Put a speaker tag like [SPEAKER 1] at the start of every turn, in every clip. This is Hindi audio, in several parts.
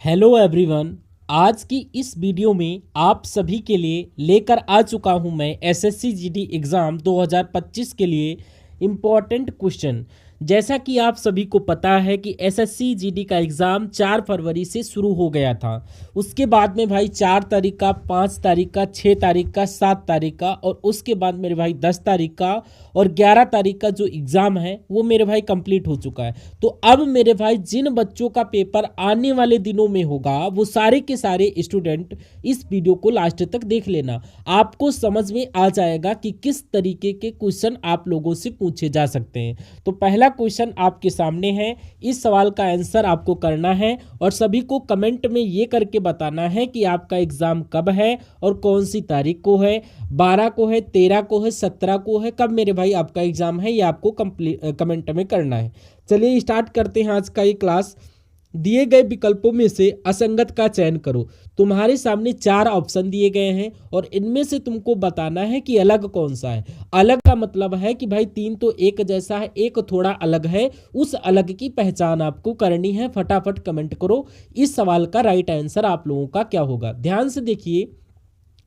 [SPEAKER 1] Hello everyone. आज की इस वीडियो में आप सभी के लिए लेकर आ चुका हूं मैं एसएससी जीडी एग्ज़ाम 2025 के लिए इम्पॉर्टेंट क्वेश्चन। जैसा कि आप सभी को पता है कि एसएससी जीडी का एग्ज़ाम 4 फरवरी से शुरू हो गया था। उसके बाद में भाई 4 तारीख का, 5 तारीख का, 6 तारीख का, 7 तारीख का और उसके बाद मेरे भाई 10 तारीख का और 11 तारीख का जो एग्ज़ाम है वो मेरे भाई कंप्लीट हो चुका है। तो अब मेरे भाई जिन बच्चों का पेपर आने वाले दिनों में होगा वो सारे के सारे स्टूडेंट इस वीडियो को लास्ट तक देख लेना। आपको समझ में आ जाएगा कि किस तरीके के क्वेश्चन आप लोगों से पूछे जा सकते हैं। तो पहला क्वेश्चन आपके सामने है। इस सवाल का आंसर आपको करना है और सभी को कमेंट में ये करके बताना है कि आपका एग्जाम कब है और कौन सी तारीख को है, 12 को है, 13 को है, 17 को है, कब मेरे भाई आपका एग्जाम है, ये आपको कमेंट में करना है। चलिए स्टार्ट करते हैं आज का ये क्लास। दिए गए विकल्पों में से असंगत का चयन करो। तुम्हारे सामने 4 ऑप्शन दिए गए हैं और इनमें से तुमको बताना है कि अलग कौन सा है। अलग का मतलब है कि भाई 3 तो एक जैसा है, एक थोड़ा अलग है, उस अलग की पहचान आपको करनी है। फटाफट कमेंट करो इस सवाल का राइट आंसर आप लोगों का क्या होगा। ध्यान से देखिए,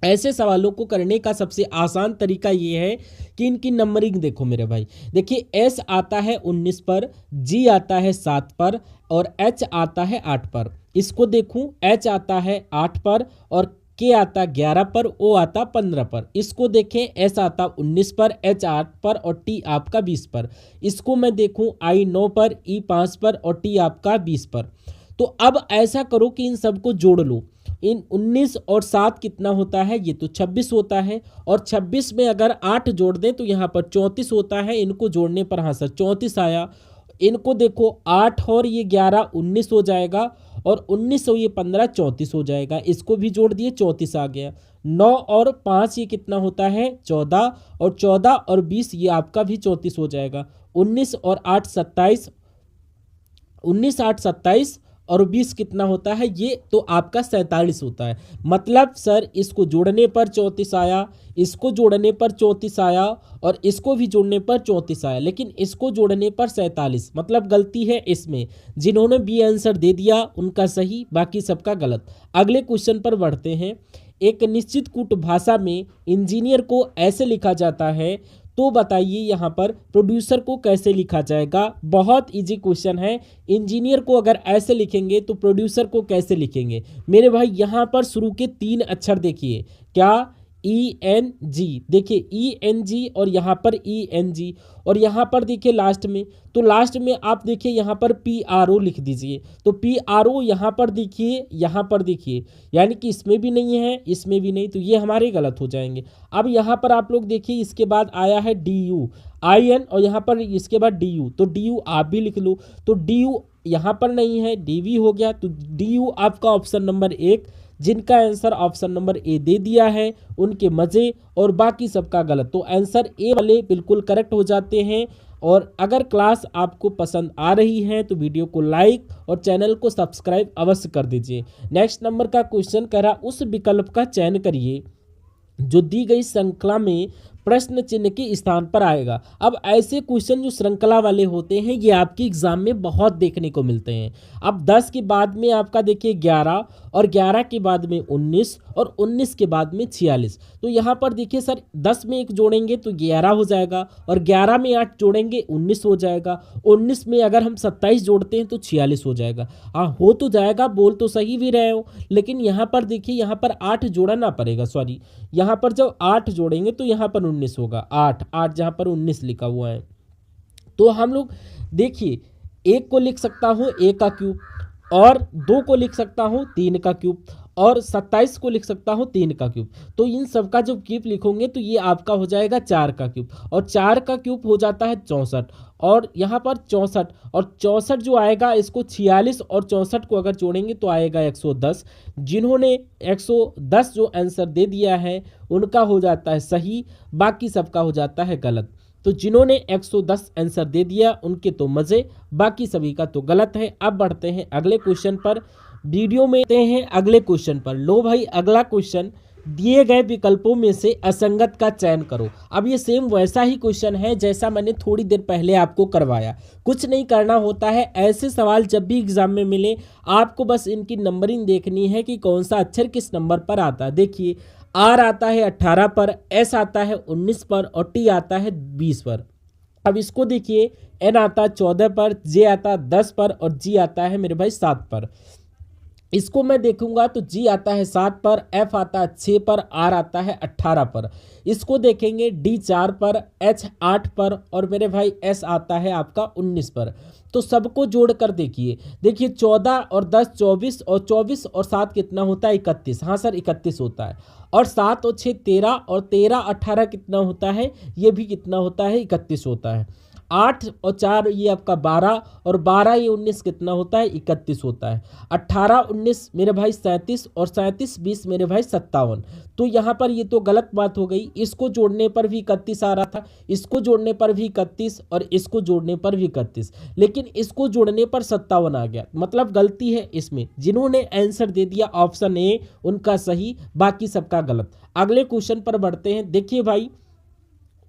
[SPEAKER 1] ऐसे सवालों को करने का सबसे आसान तरीका ये है कि इनकी नंबरिंग देखो मेरे भाई। देखिए एस आता है 19 पर, जी आता है 7 पर और एच आता है 8 पर। इसको देखूं, एच आता है 8 पर और के आता 11 पर, ओ आता 15 पर। इसको देखें, एस आता 19 पर, एच 8 पर और टी आपका 20 पर। इसको मैं देखूं, आई 9 पर, ई 5 पर और टी आपका 20 पर। तो अब ऐसा करो कि इन सबको जोड़ लो। इन 19 और 7 कितना होता है, ये तो 26 होता है और 26 में अगर 8 जोड़ दें तो यहाँ पर 34 होता है। इनको जोड़ने पर हाँ सर 34 आया। इनको देखो 8 और ये 11 19 हो जाएगा और 19 और ये 15 34 हो जाएगा। इसको भी जोड़ दिए 34 आ गया। 9 और 5 ये कितना होता है 14 और 14 और 20 ये आपका भी 34 हो जाएगा। 19 और 8 27, 19 8 27 और 20 कितना होता है, ये तो आपका 47 होता है। मतलब सर इसको जोड़ने पर 34 आया, इसको जोड़ने पर 34 आया और इसको भी जोड़ने पर 34 आया, लेकिन इसको जोड़ने पर 47। मतलब गलती है इसमें। जिन्होंने बी आंसर दे दिया उनका सही, बाकी सबका गलत। अगले क्वेश्चन पर बढ़ते हैं। एक निश्चित कूट भाषा में इंजीनियर को ऐसे लिखा जाता है, तो बताइए यहाँ पर प्रोड्यूसर को कैसे लिखा जाएगा। बहुत इजी क्वेश्चन है। इंजीनियर को अगर ऐसे लिखेंगे तो प्रोड्यूसर को कैसे लिखेंगे मेरे भाई। यहाँ पर शुरू के 3 अक्षर देखिए, क्या ई एन जी, देखिए ई एन जी और यहाँ पर ई एन जी और यहाँ पर देखिए लास्ट में, तो लास्ट में आप देखिए यहाँ पर पी आर ओ लिख दीजिए। तो पी आर ओ यहाँ पर देखिए, यहाँ पर देखिए, यानी कि इसमें भी नहीं है, इसमें भी नहीं, तो ये हमारे गलत हो जाएंगे। अब यहाँ पर आप लोग देखिए, इसके बाद आया है डी यू आई एन और यहाँ पर इसके बाद डी यू, तो डी यू आप भी लिख लो। तो डी यू यहाँ पर नहीं है, डी वी हो गया। तो डी यू आपका ऑप्शन नंबर 1। जिनका आंसर ऑप्शन नंबर ए दे दिया है उनके मजे और बाकी सबका गलत। तो आंसर ए वाले बिल्कुल करेक्ट हो जाते हैं। और अगर क्लास आपको पसंद आ रही है तो वीडियो को लाइक और चैनल को सब्सक्राइब अवश्य कर दीजिए। नेक्स्ट नंबर का क्वेश्चन कह रहा, उस विकल्प का चयन करिए जो दी गई श्रृंखला में प्रश्न चिन्ह के स्थान पर आएगा। अब ऐसे क्वेश्चन जो श्रृंखला वाले होते हैं ये आपके एग्जाम में बहुत देखने को मिलते हैं। अब 10 के बाद में आपका देखिए 11 और 11 के बाद में 19 और 19 के बाद में 46। तो यहाँ पर देखिए सर 10 में 1 जोड़ेंगे तो 11 हो जाएगा और 11 में 8 जोड़ेंगे 19 हो जाएगा। 19 में अगर हम 27 जोड़ते हैं तो 46 हो जाएगा। हाँ हो तो जाएगा, बोल तो सही भी रहे हो, लेकिन यहाँ पर देखिए यहाँ पर 8 जोड़ना पड़ेगा। सॉरी, यहाँ पर जब 8 जोड़ेंगे तो यहाँ पर 19 होगा। 8 8 जहाँ पर 19 लिखा हुआ है। तो हम लोग देखिए, 1 को लिख सकता हूँ ए का क्यूब और 2 को लिख सकता हूँ 3 का क्यूब और 27 को लिख सकता हूँ 3 का क्यूब। तो इन सब का जब क्यूब लिखोगे तो ये आपका हो जाएगा 4 का क्यूब और 4 का क्यूब हो जाता है 64 और यहाँ पर 64 और 64 जो आएगा, इसको 46 और 64 को अगर जोड़ेंगे तो आएगा 110। जिन्होंने 110 जो आंसर दे दिया है उनका हो जाता है सही, बाकी सबका हो जाता है गलत। तो जिन्होंने 110 आंसर दे दिया उनके तो मज़े, बाकी सभी का तो गलत है। अब बढ़ते हैं अगले क्वेश्चन पर। वीडियो में आते हैं अगले क्वेश्चन पर। लो भाई, अगला क्वेश्चन दिए गए विकल्पों में से असंगत का चयन करो। अब ये सेम वैसा ही क्वेश्चन है जैसा मैंने थोड़ी देर पहले आपको करवाया। कुछ नहीं करना होता है, ऐसे सवाल जब भी एग्जाम में मिले आपको बस इनकी नंबरिंग देखनी है कि कौन सा अक्षर किस नंबर पर आता है। देखिए आर आता है 18 पर, एस आता है 19 पर और टी आता है 20 पर। अब इसको देखिए, एन आता है 14 पर, जे आता है 10 पर और जी आता है मेरे भाई 7 पर। इसको मैं देखूंगा तो जी आता है 7 पर, एफ आता है 6 पर, आर आता है 18 पर। इसको देखेंगे डी 4 पर, एच 8 पर और मेरे भाई एस आता है आपका 19 पर। तो सबको जोड़कर देखिए 14 और 10 24 और 24 और 7 कितना होता है 31। हाँ सर 31 होता है। और 7 और 6 13 और 13 18 कितना होता है, ये भी कितना होता है 31 होता है। 8 और 4 ये आपका 12 और 12 ये 19 कितना होता है 31 होता है। 18 19 मेरे भाई 37 और 37 20 मेरे भाई 57। तो यहाँ पर ये तो गलत बात हो गई, इसको जोड़ने पर भी 31 आ रहा था, इसको जोड़ने पर भी 31 और इसको जोड़ने पर भी 31, लेकिन इसको जोड़ने पर 57 आ गया। मतलब गलती है इसमें। जिन्होंने आंसर दे दिया ऑप्शन ए उनका सही, बाकी सबका गलत। अगले क्वेश्चन पर बढ़ते हैं। देखिए भाई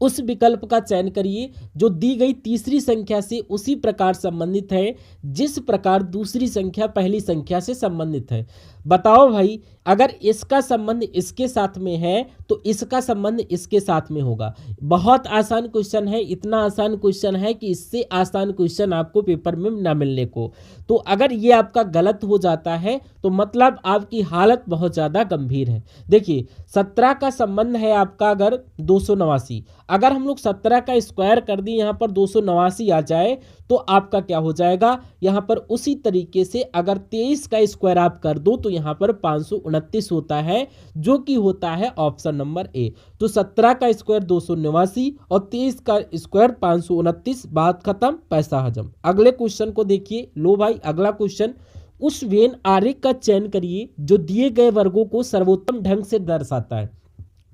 [SPEAKER 1] उस विकल्प का चयन करिए जो दी गई तीसरी संख्या से उसी प्रकार संबंधित है जिस प्रकार दूसरी संख्या पहली संख्या से संबंधित है। बताओ भाई, अगर इसका संबंध इसके साथ में है तो इसका संबंध इसके साथ में होगा। बहुत आसान क्वेश्चन है, इतना आसान क्वेश्चन है कि इससे आसान क्वेश्चन आपको पेपर में ना मिलने को। तो अगर ये आपका गलत हो जाता है तो मतलब आपकी हालत बहुत ज़्यादा गंभीर है। देखिए 17 का संबंध है आपका अगर 289, अगर हम लोग 17 का स्क्वायर कर दें यहाँ पर 289 आ जाए तो आपका क्या हो जाएगा, यहाँ पर उसी तरीके से अगर 23 का स्क्वायर आप कर दो तो यहाँ पर 529 होता है, जो कि होता है ऑप्शन नंबर ए। तो 17 का स्क्वायर 289 और 23 का स्क्वायर 529, बात खत्म, पैसा हजम। अगले क्वेश्चन को देखिए। लो भाई अगला क्वेश्चन, उस वेन आरेख का चयन करिए जो दिए गए वर्गों को सर्वोत्तम ढंग से दर्शाता है।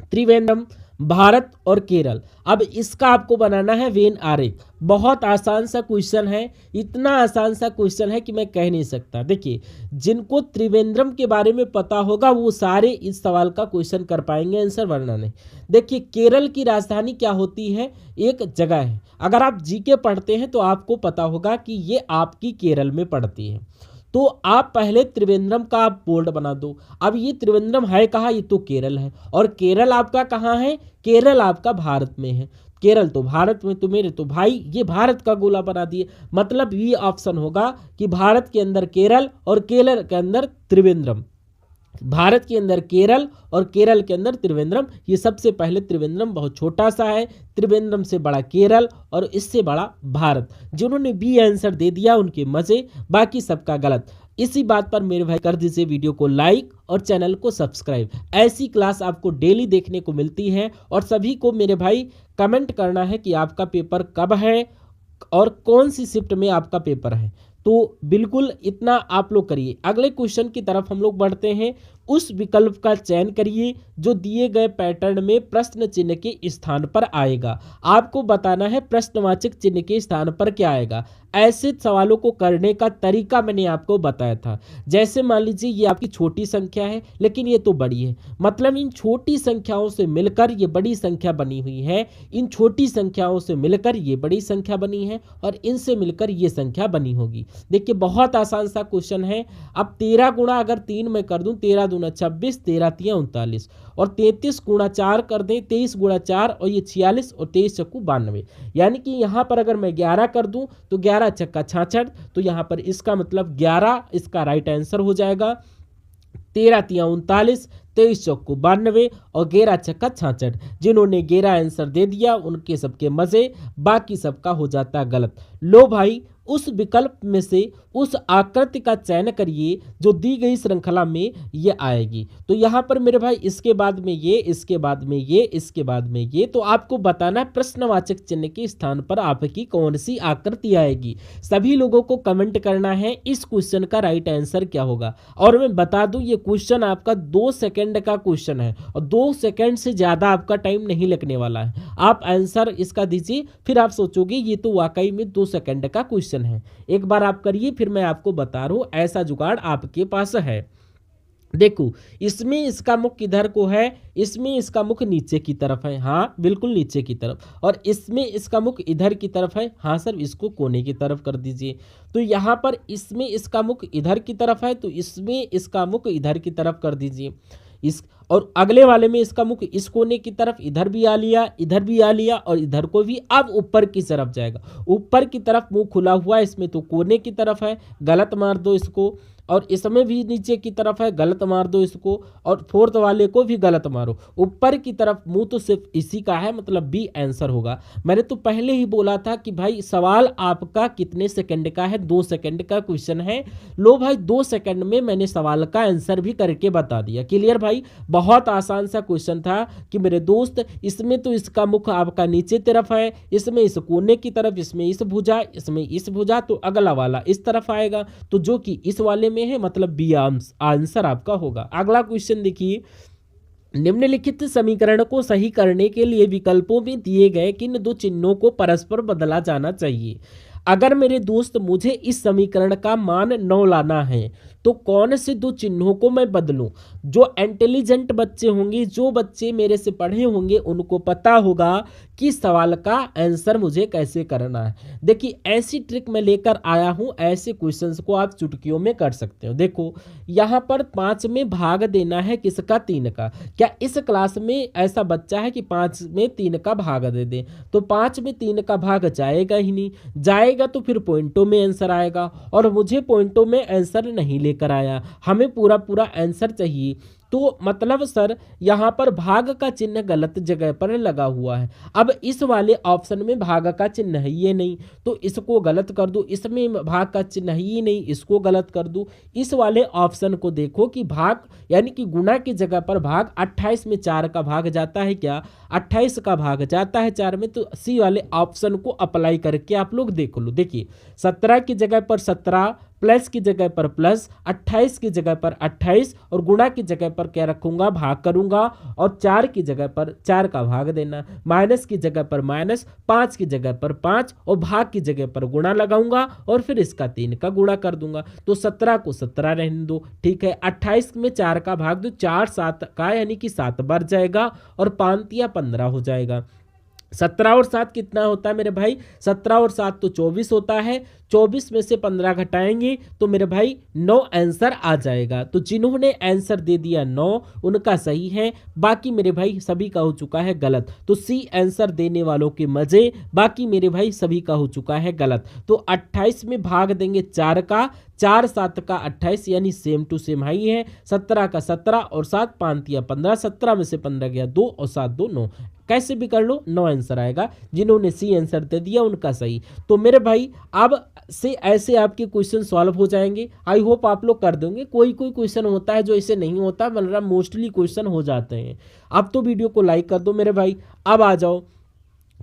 [SPEAKER 1] त्रिवेंद्रम, भारत और केरल। अब इसका आपको बनाना है वेन आरेख। बहुत आसान सा क्वेश्चन है, इतना आसान सा क्वेश्चन है कि मैं कह नहीं सकता। देखिए जिनको त्रिवेंद्रम के बारे में पता होगा वो सारे इस सवाल का क्वेश्चन कर पाएंगे आंसर, वरना नहीं। देखिए केरल की राजधानी क्या होती है, एक जगह है। अगर आप जीके पढ़ते हैं तो आपको पता होगा कि ये आपकी केरल में पड़ती है। तो आप पहले त्रिवेंद्रम का आप बोल्ड बना दो। अब ये त्रिवेंद्रम है कहाँ, ये तो केरल है। और केरल आपका कहाँ है, केरल आपका भारत में है। केरल तो भारत में, तो मेरे तो भाई ये भारत का गोला बना दिए। मतलब ये ऑप्शन होगा कि भारत के अंदर केरल और केरल के अंदर त्रिवेंद्रम। भारत के अंदर केरल और केरल के अंदर त्रिवेंद्रम। ये सबसे पहले त्रिवेंद्रम बहुत छोटा सा है, त्रिवेंद्रम से बड़ा केरल और इससे बड़ा भारत। जिन्होंने बी आंसर दे दिया उनके मजे, बाकी सबका गलत। इसी बात पर मेरे भाई कर दीजिए वीडियो को लाइक और चैनल को सब्सक्राइब। ऐसी क्लास आपको डेली देखने को मिलती है। और सभी को मेरे भाई कमेंट करना है कि आपका पेपर कब है और कौन सी शिफ्ट में आपका पेपर है। तो बिल्कुल इतना आप लोग करिए। अगले क्वेश्चन की तरफ हम लोग बढ़ते हैं। उस विकल्प का चयन करिए जो दिए गए पैटर्न में प्रश्न चिन्ह के स्थान पर आएगा। आपको बताना है प्रश्नवाचक चिन्ह के स्थान पर क्या आएगा। ऐसे सवालों को करने का तरीका मैंने आपको बताया था। जैसे मान लीजिए ये आपकी छोटी संख्या है लेकिन ये तो बड़ी है, मतलब इन छोटी संख्याओं से मिलकर ये बड़ी संख्या बनी हुई है, इन छोटी संख्याओं से मिलकर ये बड़ी संख्या बनी है और इनसे मिलकर ये संख्या बनी होगी। देखिए बहुत आसान सा क्वेश्चन है। अब 13 गुणा अगर 3 में कर दूं, 13 दूना 26, 13 तिया 39 और 33 गुणा 4 कर दें, 23 गुणा 4 और ये 46 और 23 चक्कू 92। यानी कि यहाँ पर अगर मैं 11 कर दूं तो 11 चक्का 66, तो यहाँ पर इसका मतलब 11 इसका राइट आंसर हो जाएगा। 13 तिया 39, 23 चौको 92 और 11 छक्का 66। जिन्होंने 11 आंसर दे दिया उनके सबके मजे, बाकी सबका हो जाता गलत। लो भाई उस विकल्प में से उस आकृति का चयन करिए जो दी गई श्रृंखला में ये आएगी। तो यहाँ पर मेरे भाई इसके बाद में ये, इसके बाद में ये, इसके बाद में ये। तो आपको बताना प्रश्नवाचक चिन्ह के स्थान पर आपकी कौन सी आकृति आएगी। सभी लोगों को कमेंट करना है इस क्वेश्चन का राइट आंसर क्या होगा। और मैं बता दूं ये क्वेश्चन आपका 2 सेकंड का क्वेश्चन है और 2 सेकंड से ज़्यादा आपका टाइम नहीं लगने वाला है। आप आंसर इसका दीजिए, फिर आप सोचोगे ये तो वाकई में 2 सेकंड का क्वेश्चन है। एक बार आप करिए, फिर मैं आपको बता रहा हूं ऐसा जुगाड़ आपके पास है। देखो, इसमें इसका मुख इधर को है, इसमें इसका मुख नीचे की तरफ है, हाँ बिल्कुल नीचे की तरफ, और इसमें इसका मुख इधर की तरफ है, हाँ सर इसको कोने की तरफ कर दीजिए। तो यहाँ पर इसमें इसका मुख इधर की तरफ है, तो इसमें इसका मुख इधर की तरफ कर दीजिए। इस और अगले वाले में इसका मुख इस कोने की तरफ, इधर भी आ लिया, इधर भी आ लिया, और इधर को भी। अब ऊपर की तरफ जाएगा, ऊपर की तरफ मुंह खुला हुआ है, इसमें तो कोने की तरफ है, गलत मार दो इसको। और इसमें भी नीचे की तरफ है, गलत मार दो इसको। और फोर्थ वाले को भी गलत मारो। ऊपर की तरफ मुंह तो सिर्फ इसी का है, मतलब बी आंसर होगा। मैंने तो पहले ही बोला था कि भाई सवाल आपका कितने सेकंड का है, 2 सेकंड का क्वेश्चन है। लो भाई 2 सेकंड में मैंने सवाल का आंसर भी करके बता दिया। क्लियर भाई, बहुत आसान सा क्वेश्चन था कि मेरे दोस्त, इसमें तो इसका मुख आपका नीचे तरफ है, इसमें इस कोने की तरफ, इसमें इस भुजा, इसमें इस भुजा, तो अगला वाला इस तरफ आएगा, तो जो कि इस वाले में है, मतलब बी आंसर आपका होगा। अगला क्वेश्चन देखिए, निम्नलिखित समीकरण को सही करने के लिए विकल्पों में दिए गए किन दो चिन्हों को परस्पर बदला जाना चाहिए। अगर मेरे दोस्त मुझे इस समीकरण का मान 9 लाना है, तो कौन से दो चिन्हों को मैं बदलूं। जो इंटेलिजेंट बच्चे होंगे, जो बच्चे मेरे से पढ़े होंगे, उनको पता होगा कि सवाल का आंसर मुझे कैसे करना है। देखिए ऐसी ट्रिक मैं लेकर आया हूं, ऐसे क्वेश्चंस को आप चुटकियों में कर सकते हो। देखो यहाँ पर 5 में भाग देना है किसका, 3 का। क्या इस क्लास में ऐसा बच्चा है कि 5 में 3 का भाग दे दे? तो 5 में 3 का भाग जाएगा ही नहीं, जाएगा तो फिर पॉइंटों में आंसर आएगा, और मुझे पॉइंटों में आंसर नहीं लेकर आया, हमें पूरा पूरा आंसर चाहिए। तो मतलब सर यहाँ पर भाग का चिन्ह गलत जगह पर लगा हुआ है। अब इस वाले ऑप्शन में भाग का चिन्ह है ये नहीं, तो इसको गलत कर दूं। इसमें भाग का चिन्ह है ये नहीं, इसको गलत कर दूं। इस वाले ऑप्शन को देखो कि भाग यानी कि गुणा की जगह पर भाग, 28 में 4 का भाग जाता है क्या, 28 का भाग जाता है 4 में, तो सी वाले ऑप्शन को अप्लाई करके आप लोग देख लो। देखिए 17 की जगह पर 17, प्लस की जगह पर प्लस, 28 की जगह पर 28, और गुणा की जगह पर क्या रखूंगा, भाग करूंगा, और 4 की जगह पर 4 का भाग देना, माइनस की जगह पर माइनस, 5 की जगह पर 5, और भाग की जगह पर गुणा लगाऊंगा, और फिर इसका 3 का गुणा कर दूंगा। तो 17 को 17 रहने दो, ठीक है। 28 में 4 का भाग दो, 4 7 का यानी कि 7 बार जाएगा, और 5 या 15 हो जाएगा। 17 और 7 कितना होता है मेरे भाई, 17 और 7 तो 24 होता है। 24 में से 15 घटाएंगे तो मेरे भाई 9 आंसर आ जाएगा। तो जिन्होंने आंसर दे दिया 9 उनका सही है, बाकी मेरे भाई सभी का हो चुका है गलत। तो सी आंसर देने वालों के मजे, बाकी मेरे भाई सभी का हो चुका है गलत। तो 28 में भाग देंगे 4 का, 4 7 का 28 यानी सेम टू सेम ही है। 17 का 17 और 7 5 या 15, 17 में से 15 गया 2 और 7 2 9, कैसे भी कर लो 9 आंसर आएगा। जिन्होंने सी आंसर दे दिया उनका सही। तो मेरे भाई अब से ऐसे आपके क्वेश्चन सॉल्व हो जाएंगे। आई होप आप लोग कर देंगे। कोई कोई क्वेश्चन होता है जो ऐसे नहीं होता, मतलब मोस्टली क्वेश्चन हो जाते हैं। अब तो वीडियो को लाइक कर दो मेरे भाई। अब आ जाओ,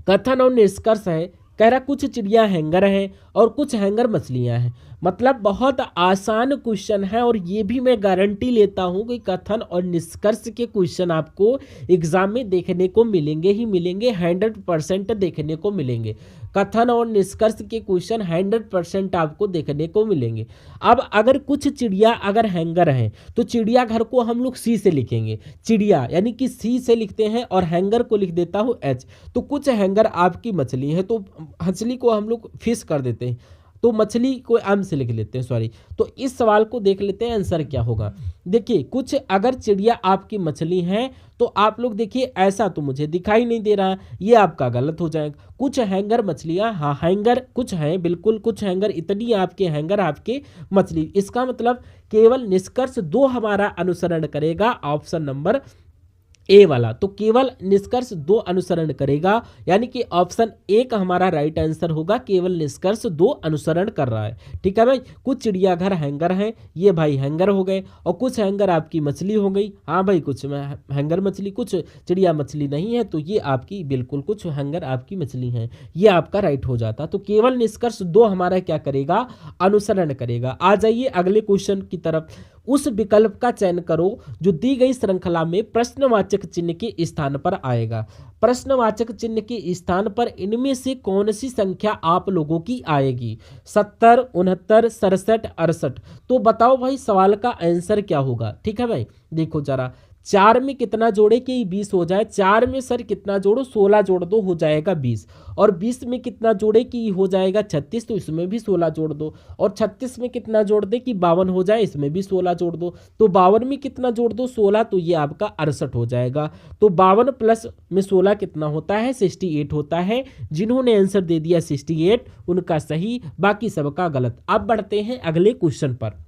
[SPEAKER 1] कथन और निष्कर्ष है। कह रहा कुछ चिड़िया हैंगर हैं और कुछ हैंगर मछलियां हैं। मतलब बहुत आसान क्वेश्चन है, और ये भी मैं गारंटी लेता हूं कि कथन और निष्कर्ष के क्वेश्चन आपको एग्जाम में देखने को मिलेंगे ही मिलेंगे, 100% देखने को मिलेंगे। कथन और निष्कर्ष के क्वेश्चन 100% आपको देखने को मिलेंगे। अब अगर कुछ चिड़िया अगर हैंगर हैं, तो चिड़ियाघर को हम लोग सी से लिखेंगे, चिड़िया यानी कि सी से लिखते हैं, और हैंगर को लिख देता हूँ एच। तो कुछ हैंगर आपकी मछली है, तो मछली को हम लोग फिश कर देते हैं, तो मछली को एम से लिख लेते हैं, सॉरी। तो इस सवाल को देख लेते हैं आंसर क्या होगा। देखिए कुछ अगर चिड़िया आपकी मछली हैं, तो आप लोग देखिए ऐसा तो मुझे दिखाई नहीं दे रहा, ये आपका गलत हो जाएगा। कुछ हैंगर मछलियां, हाँ हैंगर कुछ हैं, बिल्कुल कुछ हैंगर, इतनी आपके हैंगर आपके मछली। इसका मतलब केवल निष्कर्ष 2 हमारा अनुसरण करेगा, ऑप्शन नंबर ए वाला। तो केवल निष्कर्ष 2 अनुसरण करेगा, यानी कि ऑप्शन ए का हमारा राइट आंसर होगा, केवल निष्कर्ष 2 अनुसरण कर रहा है। ठीक है भाई। कुछ चिड़ियाघर हैंगर हैं, ये भाई हैंगर हो गए, और कुछ हैंगर आपकी मछली हो गई। हाँ भाई कुछ हैंगर मछली, कुछ चिड़िया मछली नहीं है, तो ये आपकी बिल्कुल कुछ हैंगर आपकी मछली हैं, ये आपका राइट हो जाता। तो केवल निष्कर्ष 2 हमारा क्या करेगा, अनुसरण करेगा। आ जाइए अगले क्वेश्चन की तरफ। उस विकल्प का चयन करो जो दी गई श्रृंखला में प्रश्नवाचक चिन्ह के स्थान पर आएगा। प्रश्नवाचक चिन्ह के स्थान पर इनमें से कौन सी संख्या आप लोगों की आएगी? 70, 69, 67, 68। तो बताओ भाई सवाल का आंसर क्या होगा? ठीक है भाई, देखो जरा, 4 में कितना जोड़े कि 20 हो जाए? 4 में सर कितना जोड़ो? 16 जोड़ दो, हो जाएगा 20। और 20 में कितना जोड़े कि हो जाएगा 36, तो इसमें भी 16 जोड़ दो। और 36 में कितना जोड़ दे कि 52 हो जाए? इसमें भी 16 जोड़ दो। तो 52 में कितना जोड़ दो? 16, तो ये आपका 68 हो जाएगा। तो 52 प्लस में 16 कितना होता है? 68 होता है। जिन्होंने आंसर दे दिया 68 उनका सही, बाकी सबका गलत। अब बढ़ते हैं अगले क्वेश्चन पर।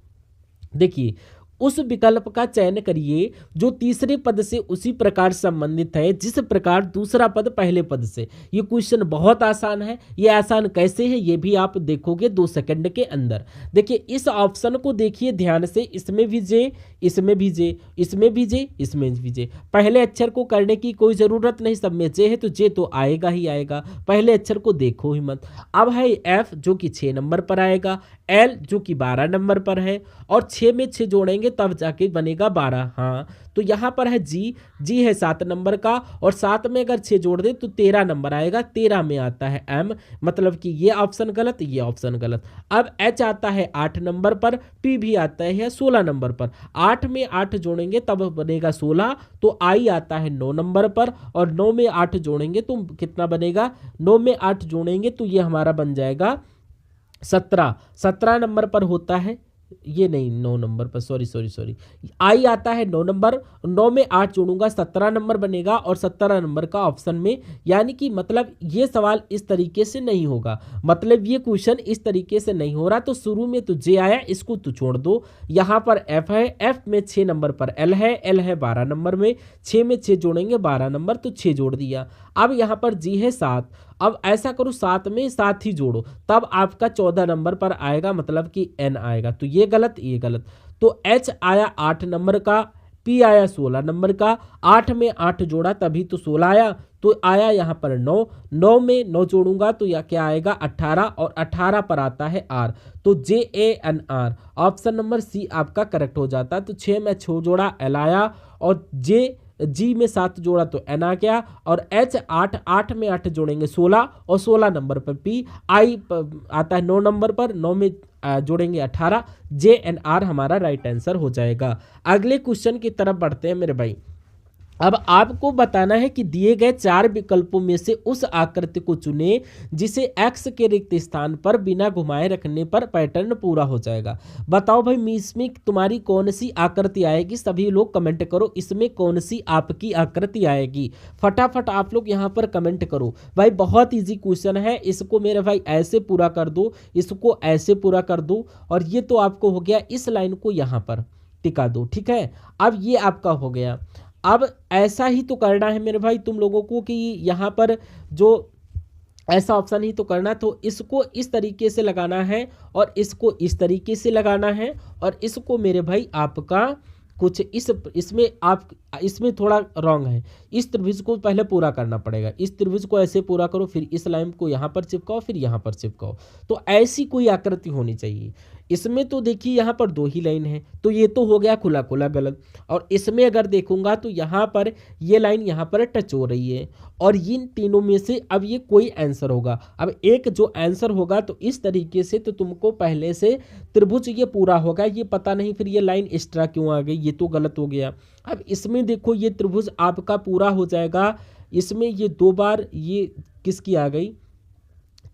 [SPEAKER 1] देखिए, उस विकल्प का चयन करिए जो तीसरे पद से उसी प्रकार संबंधित है जिस प्रकार दूसरा पद पहले पद से। ये क्वेश्चन बहुत आसान है। ये आसान कैसे है ये भी आप देखोगे 2 सेकंड के अंदर। देखिए इस ऑप्शन को देखिए ध्यान से, इसमें भी जे, इसमें भी जे, इसमें भी जे, इसमें भी जे। पहले अक्षर को करने की कोई ज़रूरत नहीं, सब में जे है तो जे तो आएगा ही आएगा। पहले अक्षर को देखो ही मत। अब है एफ जो कि 6 नंबर पर आएगा, एल जो कि 12 नंबर पर है, और 6 में 6 जोड़ेंगे तब जाके बनेगा 12। हाँ, तो यहाँ पर है जी, जी है 7 नंबर का, और 7 में अगर 6 जोड़ दे तो 13 नंबर आएगा। 13 में आता है एम, मतलब कि ये ऑप्शन गलत, ये ऑप्शन गलत। अब एच आता है 8 नंबर पर, पी भी आता है 16 नंबर पर। 8 में 8 जोड़ेंगे तब बनेगा 16, तो आई आता है 9 नंबर पर, और 9 में 8 जोड़ेंगे तो कितना बनेगा? 9 में 8 जोड़ेंगे तो ये हमारा बन जाएगा 17। 17 नंबर पर होता है, ये नहीं 9 नंबर पर, सॉरी, आई आता है 9 नंबर। 9 में 8 जोड़ूंगा 17 नंबर बनेगा, और 17 नंबर का ऑप्शन में, यानी कि मतलब ये सवाल इस तरीके से नहीं होगा, मतलब ये क्वेश्चन इस तरीके से नहीं हो रहा। तो शुरू में तो जे आया, इसको तो छोड़ दो। यहाँ पर एफ है, एफ में 6 नंबर पर एल है, एल है 12 नंबर में, 6 में 6 जोड़ेंगे 12 नंबर, तो 6 जोड़ दिया। अब यहाँ पर जी है 7। अब ऐसा करो 7 में 7 ही जोड़ो तब आपका 14 नंबर पर आएगा, मतलब कि एन आएगा। तो ये गलत, ये गलत। तो एच आया 8 नंबर का, पी आया 16 नंबर का। 8 में 8 जोड़ा तभी तो 16 आया, तो आया यहाँ पर 9। 9 में 9 जोड़ूंगा तो यह क्या आएगा? 18, और 18 पर आता है आर, तो JANR ऑप्शन नंबर सी आपका करेक्ट हो जाता। तो 6 में 6 जोड़ा एल आया, और जी में 7 जोड़ा तो एन आ गया, और एच 8 में 8 जोड़ेंगे 16, और 16 नंबर पर पी। आई आता है 9 नंबर पर, 9 में जोड़ेंगे 18। JNR हमारा राइट आंसर हो जाएगा। अगले क्वेश्चन की तरफ बढ़ते हैं मेरे भाई। अब आपको बताना है कि दिए गए 4 विकल्पों में से उस आकृति को चुने जिसे एक्स के रिक्त स्थान पर बिना घुमाए रखने पर पैटर्न पूरा हो जाएगा। बताओ भाई इसमें तुम्हारी कौन सी आकृति आएगी? सभी लोग कमेंट करो, इसमें कौन सी आपकी आकृति आएगी? फटाफट आप लोग यहाँ पर कमेंट करो भाई। बहुत ईजी क्वेश्चन है, इसको मेरे भाई ऐसे पूरा कर दो, इसको ऐसे पूरा कर दो, और ये तो आपको हो गया। इस लाइन को यहाँ पर टिका दो, ठीक है। अब ये आपका हो गया। अब ऐसा ही तो करना है मेरे भाई तुम लोगों को कि यहाँ पर जो ऐसा ऑप्शन ही तो करना, तो इसको इस तरीके से लगाना है, और इसको इस तरीके से लगाना है, और इसको मेरे भाई आपका कुछ इसमें आप इसमें थोड़ा रॉन्ग है। इस त्रिभुज को पहले पूरा करना पड़ेगा। इस त्रिभुज को ऐसे पूरा करो, फिर इस लाइन को यहाँ पर चिपकाओ, फिर यहाँ पर चिपकाओ। तो ऐसी कोई आकृति होनी चाहिए। इसमें तो देखिए यहाँ पर 2 ही लाइन है, तो ये तो हो गया खुला खुला गलत। और इसमें अगर देखूंगा तो यहाँ पर ये लाइन यहाँ पर टच हो रही है, और इन तीनों में से अब ये कोई आंसर होगा। अब एक जो आंसर होगा तो इस तरीके से तो तुमको पहले से त्रिभुज ये पूरा होगा। ये पता नहीं फिर ये लाइन एक्स्ट्रा क्यों आ गई, ये तो गलत हो गया। अब इसमें देखो ये त्रिभुज आपका पूरा हो जाएगा। इसमें ये 2 बार ये किसकी आ गई?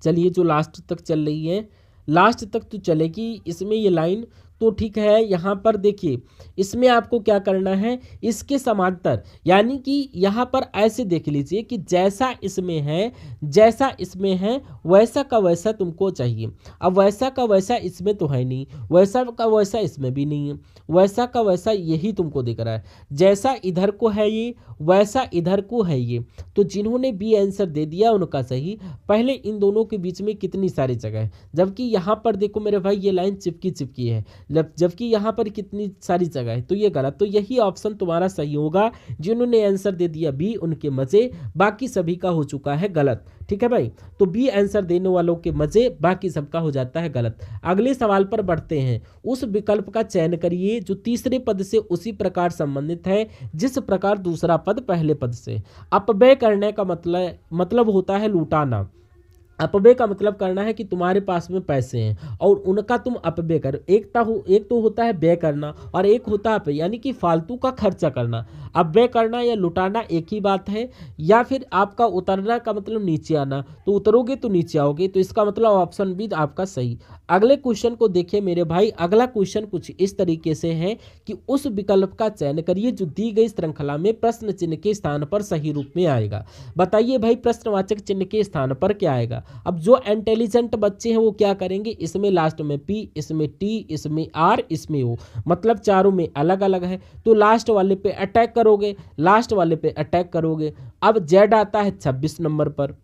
[SPEAKER 1] चलिए जो लास्ट तक चल रही है, लास्ट तक तो चलेगी। इसमें ये लाइन तो ठीक है। यहाँ पर देखिए इसमें आपको क्या करना है, इसके समांतर, यानी कि यहाँ पर ऐसे देख लीजिए कि जैसा इसमें है, जैसा इसमें है वैसा का वैसा तुमको चाहिए। अब वैसा का वैसा इसमें तो है नहीं, वैसा का वैसा इसमें भी नहीं है, वैसा का वैसा यही तुमको दिख रहा है। जैसा इधर को है ये, वैसा इधर को है ये। तो जिन्होंने बी आंसर दे दिया उनका सही। पहले इन दोनों के बीच में कितनी सारी जगह है, जबकि यहाँ पर देखो मेरे भाई ये लाइन चिपकी चिपकी है। जबकि यहाँ पर कितनी सारी जगह है, तो ये गलत। तो यही ऑप्शन तुम्हारा सही होगा। जिन्होंने आंसर दे दिया बी उनके मजे, बाकी सभी का हो चुका है गलत। ठीक है भाई, तो बी आंसर देने वालों के मजे, बाकी सबका हो जाता है गलत। अगले सवाल पर बढ़ते हैं। उस विकल्प का चयन करिए जो तीसरे पद से उसी प्रकार संबंधित है जिस प्रकार दूसरा पद पहले पद से। अपव्यय करने का मतलब होता है लुटाना। अपव्यय का मतलब करना है कि तुम्हारे पास में पैसे हैं और उनका तुम अपव्यय करो। एक तो होता है व्यय करना और एक होता है अपव्यय, यानी कि फालतू का खर्चा करना। अपव्यय करना या लुटाना एक ही बात है। या फिर आपका उतरना का मतलब नीचे आना, तो उतरोगे तो नीचे आओगे, तो इसका मतलब ऑप्शन बी आपका सही। अगले क्वेश्चन को देखिए मेरे भाई। अगला क्वेश्चन कुछ इस तरीके से है कि उस विकल्प का चयन करिए जो दी गई श्रृंखला में प्रश्न चिन्ह के स्थान पर सही रूप में आएगा। बताइए भाई, प्रश्नवाचक चिन्ह के स्थान पर क्या आएगा। अब जो इंटेलिजेंट बच्चे हैं वो क्या करेंगे, इसमें लास्ट में पी, इसमें टी, इसमें आर, इसमें ओ, मतलब चारों में अलग अलग है। तो लास्ट वाले पे अटैक करोगे, लास्ट वाले पे अटैक करोगे। अब जेड आता है 26 नंबर पर,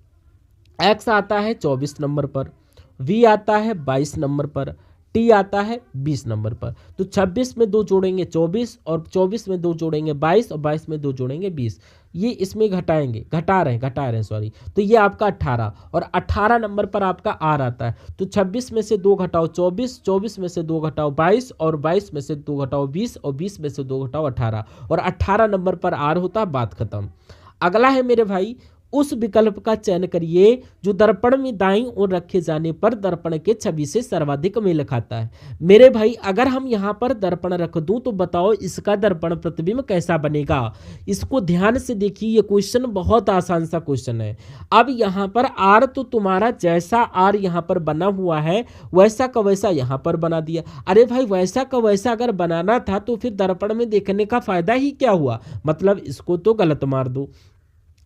[SPEAKER 1] एक्स आता है 24 नंबर पर, वी आता है 22 नंबर पर, टी आता है 20 नंबर पर। तो 26 में 2 जोड़ेंगे 24 और 24 में 2 जोड़ेंगे 22 और 22 में 2 जोड़ेंगे 20। ये इसमें घटा रहे हैं सॉरी। तो ये आपका 18 और 18 नंबर पर आपका आर आता है। तो 26 में से 2 घटाओ 24, 24 में से 2 घटाओ 22 और 22 में से 2 घटाओ 20 और 20 में से 2 घटाओ 18 और 18 नंबर पर आर होता है। बात खत्म। अगला है मेरे भाई, उस विकल्प का चयन करिए जो दर्पण में दाईं ओर रखे जाने पर दर्पण के छवि से सर्वाधिक मेल खाता है। मेरे भाई, अगर हम यहाँ पर दर्पण रख दूं तो बताओ इसका दर्पण प्रतिबिंब कैसा बनेगा। इसको ध्यान से देखिए, ये क्वेश्चन बहुत आसान सा क्वेश्चन है। अब यहाँ पर आर तो तुम्हारा जैसा आर यहाँ पर बना हुआ है वैसा का वैसा यहाँ पर बना दिया। अरे भाई, वैसा का वैसा अगर बनाना था तो फिर दर्पण में देखने का फायदा ही क्या हुआ, मतलब इसको तो गलत मार दो।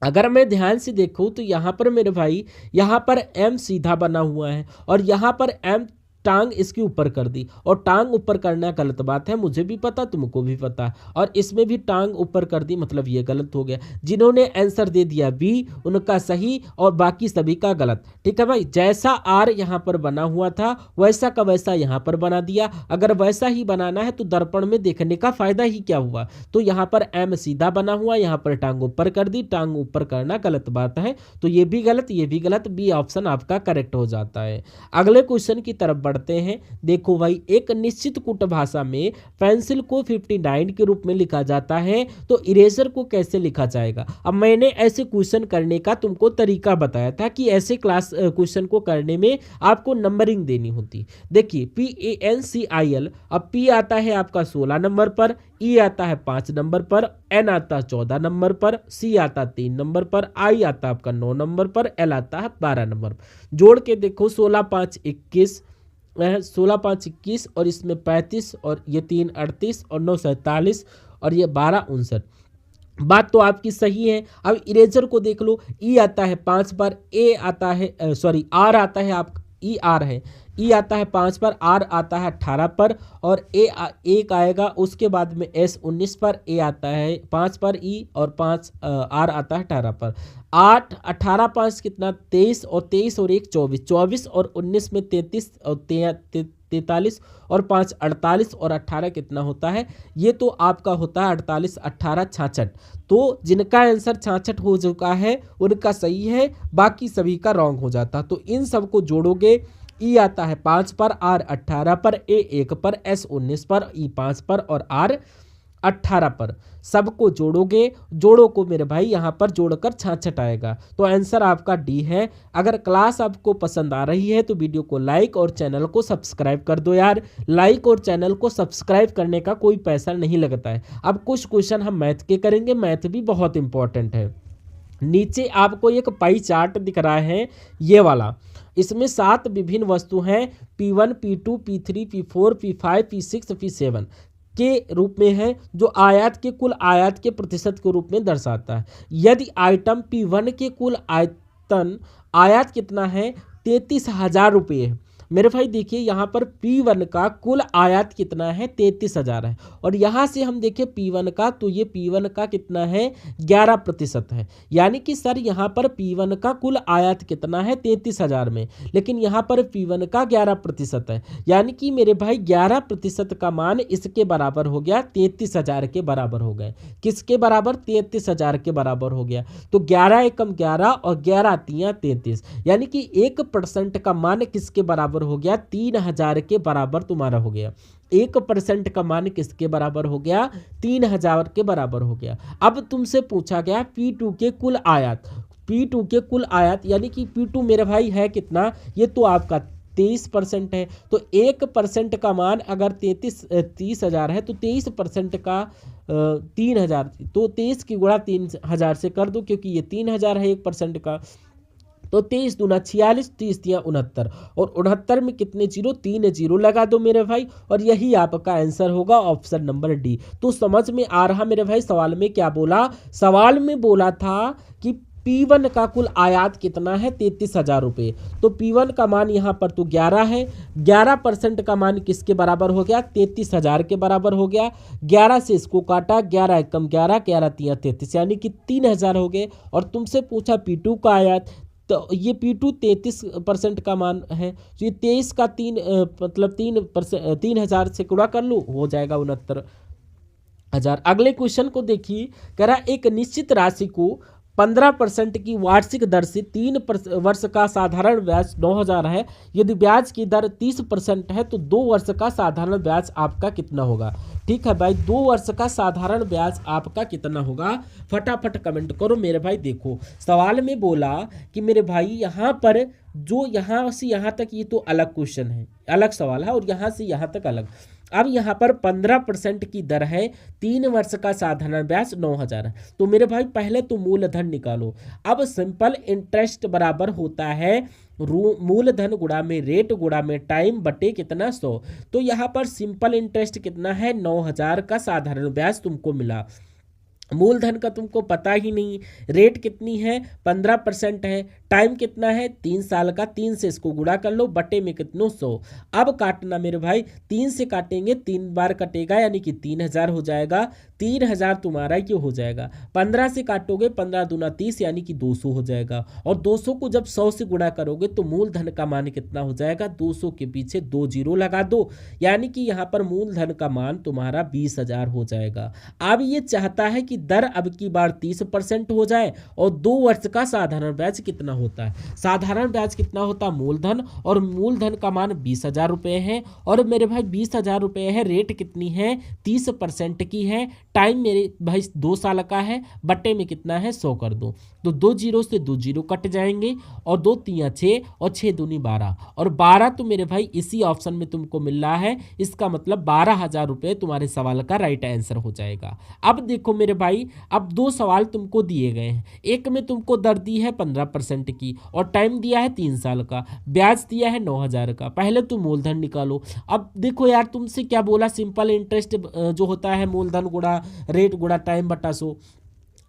[SPEAKER 1] अगर मैं ध्यान से देखूं तो यहाँ पर मेरे भाई, यहाँ पर एम सीधा बना हुआ है और यहाँ पर एम टांग इसके ऊपर कर दी, और टांग ऊपर करना गलत बात है, मुझे भी पता तुमको भी पता, और इसमें भी टांग ऊपर कर दी, मतलब ये गलत हो गया। जिन्होंने आंसर दे दिया बी उनका सही और बाकी सभी का गलत। ठीक है भाई, जैसा आर यहाँ पर बना हुआ था वैसा का वैसा यहाँ पर बना दिया। अगर वैसा ही बनाना है तो दर्पण में देखने का फायदा ही क्या हुआ। तो यहाँ पर एम सीधा बना हुआ, यहाँ पर टांग ऊपर कर दी, टांग ऊपर करना गलत बात है, तो ये भी गलत, ये भी गलत। बी ऑप्शन आपका करेक्ट हो जाता है। अगले क्वेश्चन की तरफ बढ़ते हैं। देखो भाई, एक निश्चित कूट भाषा में पेंसिल को 59 के रूप में लिखा जाता है, तो इरेजर को कैसे लिखा जाएगा। अब मैंने ऐसे क्वेश्चन करने का तुमको तरीका बताया था कि ऐसे क्लास क्वेश्चन को करने में आपको नंबरिंग देनी होती। देखिए PANCIL, अब P आता है आपका 16 नंबर पर, E आता है 5 नंबर पर, N आता है 14 नंबर पर, C आता है 3 नंबर पर, I आता है आपका 9 नंबर पर, L आता है 12 नंबर पर। जोड़ के देखो 16 5 21, 16 5 21 और इसमें 35 और ये 3 38 और 9 47 और ये 12 59। बात तो आपकी सही है। अब इरेजर को देख लो, ई आता है 5 पर, ए आता है आर आता है, आप ई आर है, ई आता है 5 पर, आर आता है 18 पर और ए एक आएगा, उसके बाद में एस 19 पर, ए आता है 5 पर, ई और 5 आर आता है 18 पर। 8 18 5 कितना 23 और 23 और 1 24, 24 और 19 में 33 और 43 और 5 48 और 18 कितना होता है, ये तो आपका होता है 48 18 66। तो जिनका आंसर 66 हो चुका है उनका सही है, बाकी सभी का रॉन्ग हो जाता। तो इन सबको जोड़ोगे, ई आता है 5 पर, आर 18 पर, ए 1 पर, एस 19 पर, ई 5 पर और आर 18 पर। सबको जोड़ोगे, जोड़ो को मेरे भाई यहाँ पर जोड़कर 66 आएगा। तो आंसर आपका डी है। अगर क्लास आपको पसंद आ रही है तो वीडियो को लाइक और चैनल को सब्सक्राइब कर दो यार। लाइक और चैनल को सब्सक्राइब करने का कोई पैसा नहीं लगता है। अब कुछ क्वेश्चन हम मैथ के करेंगे, मैथ भी बहुत इंपॉर्टेंट है। नीचे आपको एक पाई चार्ट दिख रहा है, ये वाला, इसमें 7 विभिन्न वस्तु हैं, P1 P2 P3 P4 P5 P6 P7 के रूप में है, जो आयात के कुल आयात के प्रतिशत के रूप में दर्शाता है। यदि आइटम P1 के कुल आयतन आयात कितना है 33,000 रुपये है मेरे भाई देखिए यहाँ पर P1 का कुल आयात कितना है 33,000 है, और यहाँ से हम देखें P1 का, तो ये P1 का कितना है 11% है। यानी कि सर यहाँ पर P1 का कुल आयात कितना है 33,000 में, लेकिन यहाँ पर P1 का 11% है, यानी कि मेरे भाई 11% का मान इसके बराबर हो गया 33,000 के बराबर हो गए। किसके बराबर? 33,000 के बराबर हो गया। तो 11 एकम 11 और 11 तिया 33, यानी कि 1% का मान किसके बराबर हो गया? 3,000 के बराबर तुम्हारा हो गया। 1% का मान किसके बराबर हो गया? 3,000 के बराबर हो गया। अब तुमसे पूछा गया P2 के कुल आयात, P2 के कुल आयात, यानी कि P2 मेरे भाई है कितना? ये तो आपका 23% है। तो 1% का मान अगर 30,000 है तो 23% का 3,000, तो 23 की गुणा 3,000 से कर दो, क्योंकि ये 3,000 है 1% का। तो 23 दूना 46, 30 तिया 69, और 69 में कितने जीरो? 3 जीरो लगा दो मेरे भाई, और यही आपका आंसर होगा ऑप्शन नंबर डी। तो समझ में आ रहा मेरे भाई सवाल में क्या बोला? सवाल में बोला था कि P1 का कुल आयात कितना है 33,000 रुपये। तो P1 का मान यहाँ पर तो 11 है, 11% का मान किसके बराबर हो गया? 33,000 के बराबर हो गया। 11 से इसको काटा, 11 एकम 11, 11 तिया 33, यानी कि 3,000 हो गए। और तुमसे पूछा P2 का आयात, तो ये P2 33% का मान है, तो ये 23 का 3 मतलब 3,000 से गुणा कर लो, हो जाएगा 69,000। अगले क्वेश्चन को देखिए, कह रहा एक निश्चित राशि को 15% की वार्षिक दर से 3 वर्ष का साधारण ब्याज 9,000 है। यदि ब्याज की दर 30% है तो 2 वर्ष का साधारण ब्याज आपका कितना होगा? ठीक है भाई, 2 वर्ष का साधारण ब्याज आपका कितना होगा? फटाफट कमेंट करो मेरे भाई। देखो सवाल में बोला कि मेरे भाई यहाँ पर जो यहाँ से यहाँ तक ये तो अलग क्वेश्चन है, अलग सवाल है, और यहाँ से यहाँ तक अलग। अब यहाँ पर 15% की दर है, 3 वर्ष का साधारण ब्याज 9,000 है। तो मेरे भाई पहले तो मूलधन निकालो। अब सिंपल इंटरेस्ट बराबर होता है मूलधन गुणा में रेट गुणा में टाइम बटे कितना 100। तो यहाँ पर सिंपल इंटरेस्ट कितना है? 9,000 का साधारण ब्याज तुमको मिला। मूलधन का तुमको पता ही नहीं, रेट कितनी है? 15% है, टाइम कितना है? 3 साल का, 3 से इसको गुणा कर लो, बटे में कितनों 100। अब काटना मेरे भाई, 3 से काटेंगे, 3 बार कटेगा, यानी कि 3,000 हो जाएगा। 3,000 तुम्हारा क्यों हो जाएगा? 15 से काटोगे, 15 दूना 30, यानी कि 200 हो जाएगा। और 200 को जब 100 से गुणा करोगे तो मूलधन का मान कितना हो जाएगा? 200 के पीछे 2 जीरो लगा दो, यानी कि यहाँ पर मूलधन का मान तुम्हारा 20,000 हो जाएगा। अब ये चाहता है कि दर अब की बार 30% हो जाए, और 2 वर्ष का साधारण ब्याज कितना होता है? साधारण ब्याज कितना होता? मूलधन, और मूलधन का मान 20,000 रुपये है, और मेरे भाई 20,000 रुपये है, रेट कितनी है? 30% की है, टाइम मेरे भाई 2 साल का है, बटे में कितना है? 100 कर दो। तो 2 जीरो से 2 जीरो कट जाएंगे, और 2 तिया 6, और 6 दूनी 12, और 12 तो मेरे भाई इसी ऑप्शन में तुमको मिल रहा है। इसका मतलब 12,000 रुपये तुम्हारे सवाल का राइट आंसर हो जाएगा। अब देखो मेरे भाई, अब 2 सवाल तुमको दिए गए हैं। एक में तुमको दर दी है 15% की, और टाइम दिया है 3 साल का, ब्याज दिया है 9,000 का। पहले तुम मूलधन निकालो। अब देखो यार, तुमसे क्या बोला? सिंपल इंटरेस्ट जो होता है मूलधन गुणा रेट गुणा टाइम बटा 100।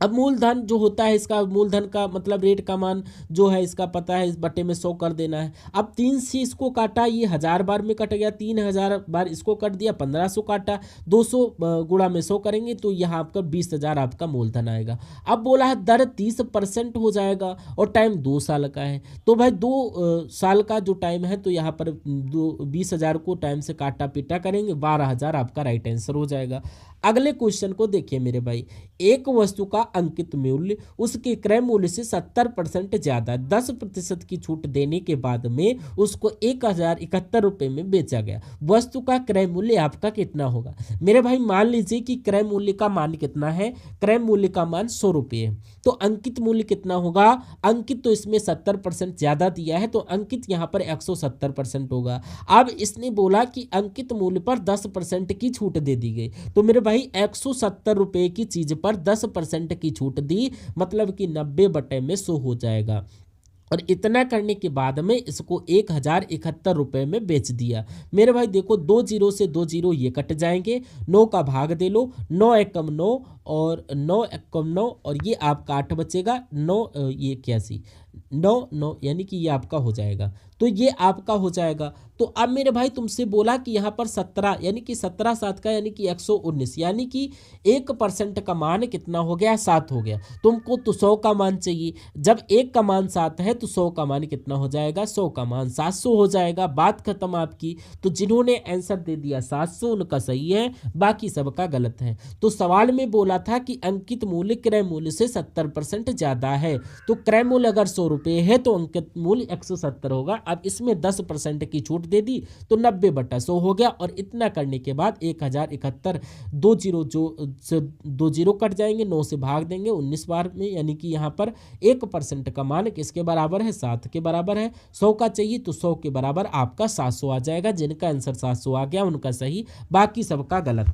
[SPEAKER 1] अब मूलधन जो होता है, इसका मूलधन का मतलब रेट का मान जो है इसका पता है, इस बटे में 100 कर देना है। अब 3 से इसको काटा, ये 1000 बार में कट गया, 3,000 बार इसको कट दिया, 1500 काटा, 200 गुणा में 100 करेंगे तो यहाँ आपका 20,000 आपका मूलधन आएगा। अब बोला है दर 30% हो जाएगा, और टाइम 2 साल का है। तो भाई 2 साल का जो टाइम है, तो यहाँ पर 20,000 को टाइम से काटा पीटा करेंगे, 12,000 आपका राइट आंसर हो जाएगा। अगले क्वेश्चन को देखिए मेरे भाई, एक वस्तु का अंकित मूल्य उसके क्रय मूल्य से 70% ज्यादा 10% की छूट देने के बाद में उसको 1,071 रुपये में बेचा गया। वस्तु का क्रय मूल्य आपका कितना होगा? मेरे भाई मान लीजिए कि क्रय मूल्य का मान कितना है? क्रय मूल्य का मान 100 रुपये है, तो अंकित मूल्य कितना होगा? अंकित तो इसमें 70% ज्यादा दिया है, तो अंकित यहाँ पर 170% होगा। अब इसने बोला कि अंकित मूल्य पर 10% की छूट दे दी गई, तो मेरे भाई 170 रुपये की चीज पर 10% की छूट दी, मतलब कि 90 बटे में 100 हो जाएगा। और इतना करने के बाद में इसको 1,071 रुपये में बेच दिया। मेरे भाई देखो 2 जीरो से 2 जीरो ये कट जाएंगे, 9 का भाग दे लो, 9 एकम 9 और 9 एकम 9, और ये आपका 8 बचेगा, 9 ये 81, 9 यानी कि ये आपका हो जाएगा, तो ये आपका हो जाएगा। तो अब मेरे भाई तुमसे बोला कि यहाँ पर 17 यानी कि 17 7 का यानी कि 119, यानी कि 1% का मान कितना हो गया, 7 हो गया। तुमको तो 100 का मान चाहिए, जब 1 का मान 7 है तो 100 का मान कितना हो जाएगा, 100 का मान 700 हो जाएगा। बात खत्म आपकी। तो जिन्होंने आंसर दे दिया 700 उनका सही है, बाकी सबका गलत है। तो सवाल में बोला था कि अंकित मूल्य क्रय मूल्य से 70% ज्यादा है, तो क्रय मूल्य अगर 100 रुपये है तो अंकित मूल्य 170 होगा। अब इसमें 10% की छूट दे दी तो 90/100 हो गया, और इतना करने के बाद 1071, 2 जीरो कट जाएंगे, 9 से भाग देंगे 19 बार में, यानी कि यहाँ पर 1% का मान किसके बराबर है, 7 के बराबर है। 100 का चाहिए तो 100 के बराबर आपका 700 आ जाएगा। जिनका आंसर 700 आ गया उनका सही, बाकी सबका गलत।